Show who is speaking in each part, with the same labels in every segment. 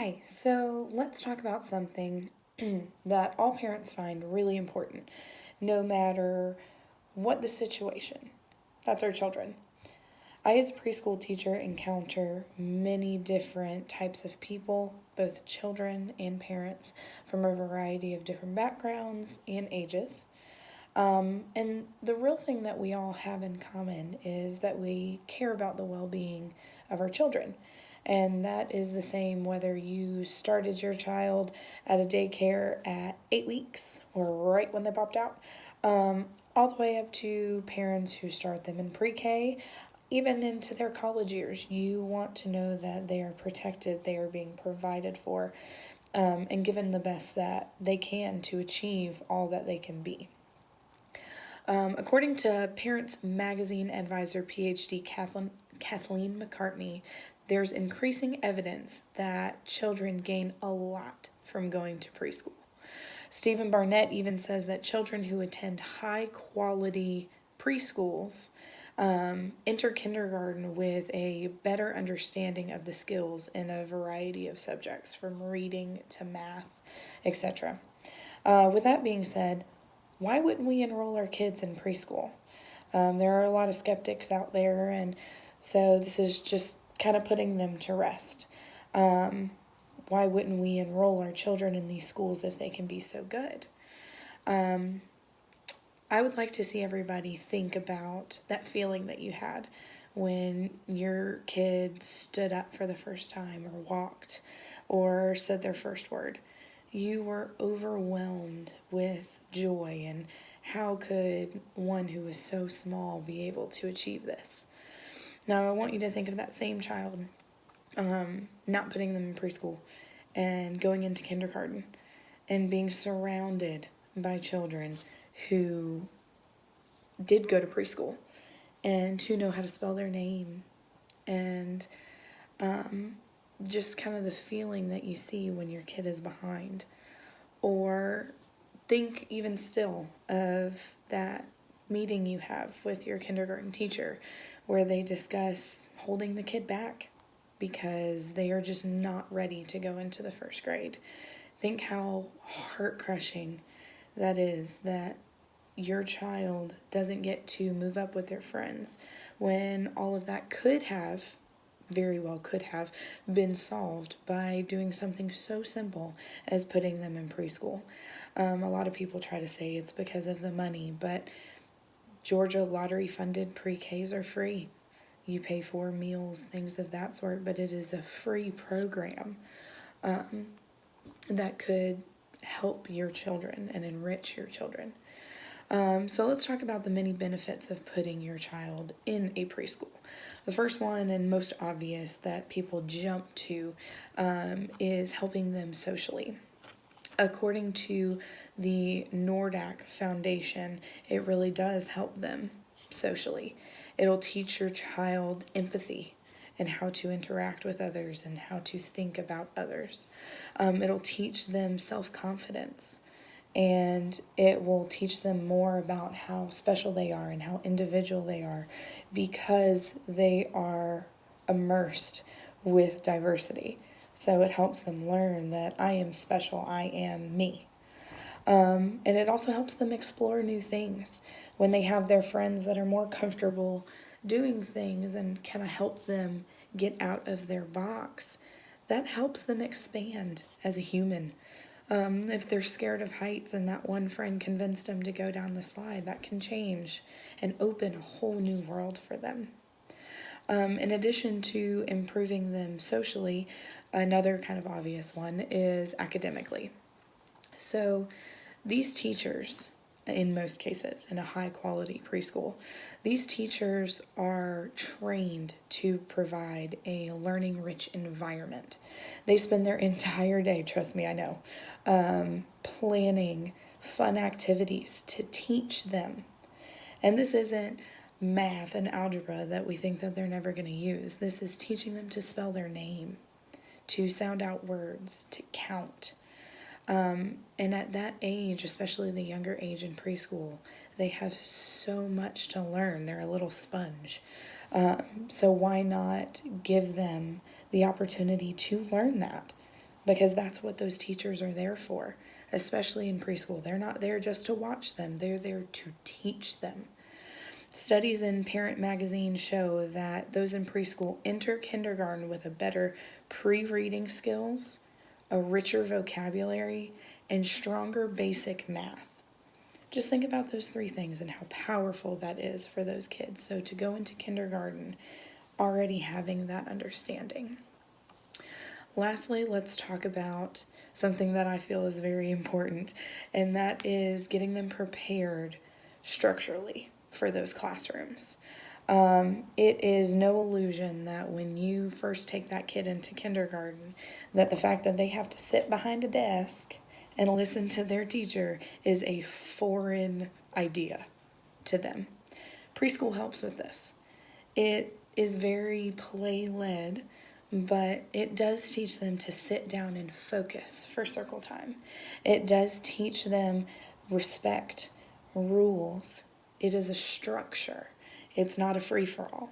Speaker 1: Hi, so let's talk about something that all parents find really important, no matter what the situation. That's our children. I, as a preschool teacher, encounter many different types of people, both children and parents, from a variety of different backgrounds and ages. And the real thing that we all have in common is that we care about the well being of our children. And that is the same whether you started your child at a daycare at 8 weeks or right when they popped out, all the way up to parents who start them in pre K, even into their college years. You want to know that they are protected, they are being provided for, and given the best that they can to achieve all that they can be. According to Parents Magazine advisor PhD Kathleen McCartney, there's increasing evidence that children gain a lot from going to preschool. Stephen Barnett even says that children who attend high quality preschools enter kindergarten with a better understanding of the skills in a variety of subjects, from reading to math, etc. With that being said, why wouldn't we enroll our kids in preschool? There are a lot of skeptics out there, and so this is just kind of putting them to rest. Why wouldn't we enroll our children in these schools if they can be so good? I would like to see everybody think about that feeling that you had when your kid stood up for the first time or walked or said their first word. You were overwhelmed with joy, and how could one who was so small be able to achieve this? Now, I want you to think of that same child, not putting them in preschool and going into kindergarten and being surrounded by children who did go to preschool and who know how to spell their name, and just kind of the feeling that you see when your kid is behind. Or think even still of that meeting you have with your kindergarten teacher where they discuss holding the kid back because they are just not ready to go into the first grade. Think how heart crushing that is, that your child doesn't get to move up with their friends when all of that very well could have been solved by doing something so simple as putting them in preschool. A lot of people try to say it's because of the money, but Georgia lottery funded pre-Ks are free. You pay for meals, things of that sort, but it is a free program that could help your children and enrich your children. So let's talk about the many benefits of putting your child in a preschool. The first one and most obvious that people jump to is helping them socially. According to the Nordac Foundation, it really does help them socially. It'll teach your child empathy and how to interact with others and how to think about others. It'll teach them self-confidence, and it will teach them more about how special they are and how individual they are because they are immersed with diversity. So it helps them learn that I am special, I am me. And it also helps them explore new things when they have their friends that are more comfortable doing things and kind of help them get out of their box. That helps them expand as a human. If they're scared of heights and that one friend convinced them to go down the slide, that can change and open a whole new world for them. In addition to improving them socially, another kind of obvious one is academically. So these teachers, in most cases, in a high quality preschool, these teachers are trained to provide a learning rich environment. They spend their entire day, trust me, I know, planning fun activities to teach them. And this isn't math and algebra that we think that they're never going to use. This is teaching them to spell their name, to sound out words, to count. And at that age, especially the younger age in preschool, they have so much to learn. They're a little sponge. So why not give them the opportunity to learn that? because that's what those teachers are there for, especially in preschool. They're not there just to watch them, they're there to teach them. Studies in Parent Magazine show that those in preschool enter kindergarten with a better pre-reading skills, a richer vocabulary, and stronger basic math. Just think about those three things and how powerful that is for those kids. So to go into kindergarten already having that understanding. Lastly, let's talk about something that I feel is very important, and that is getting them prepared structurally for those classrooms. It is no illusion that when you first take that kid into kindergarten, that the fact that they have to sit behind a desk and listen to their teacher is a foreign idea to them. Preschool helps with this. It is very play-led, but it does teach them to sit down and focus for circle time. It does teach them respect, rules. It is a structure. It's not a free-for-all.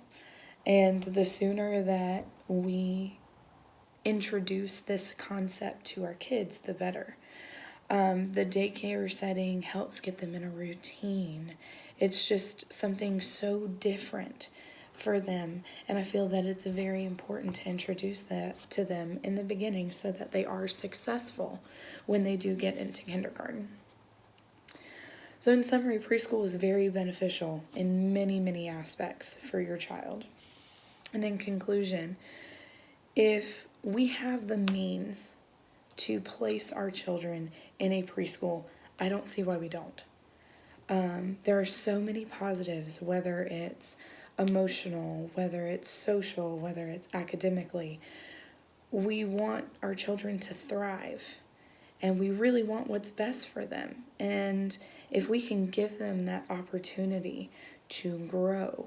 Speaker 1: And the sooner that we introduce this concept to our kids, the better. The daycare setting helps get them in a routine. It's just something so different for them, and I feel that it's very important to introduce that to them in the beginning so that they are successful when they do get into kindergarten. So in summary, preschool is very beneficial in many, many aspects for your child. And in conclusion, if we have the means to place our children in a preschool, I don't see why we don't. There are so many positives, whether it's emotional, whether it's social, whether it's academically. We want our children to thrive, and we really want what's best for them. And if we can give them that opportunity to grow,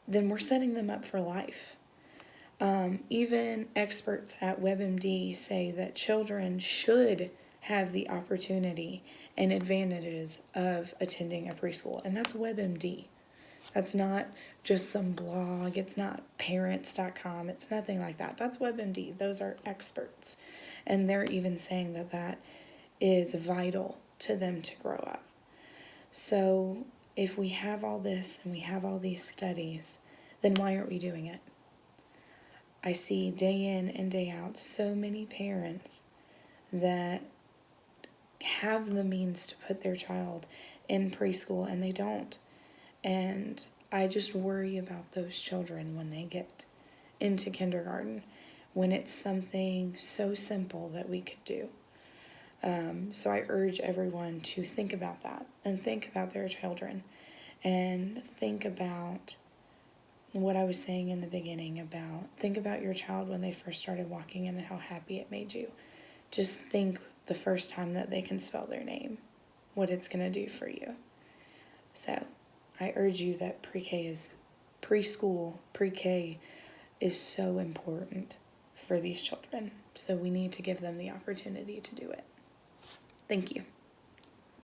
Speaker 1: then we're setting them up for life. Even experts at WebMD say that children should have the opportunity and advantages of attending a preschool, and that's WebMD. That's not just some blog, it's not parents.com, it's nothing like that. That's WebMD. Those are experts, and they're even saying that that is vital to them to grow up. So if we have all this and we have all these studies, then why aren't we doing it? I see day in and day out so many parents that have the means to put their child in preschool and they don't. And I just worry about those children when they get into kindergarten, when it's something so simple that we could do. So I urge everyone to think about that and think about their children and think about what I was saying in the beginning about, think about your child when they first started walking in and how happy it made you. Just think the first time that they can spell their name, what it's going to do for you. So I urge you that pre-K is so important for these children. So we need to give them the opportunity to do it. Thank you.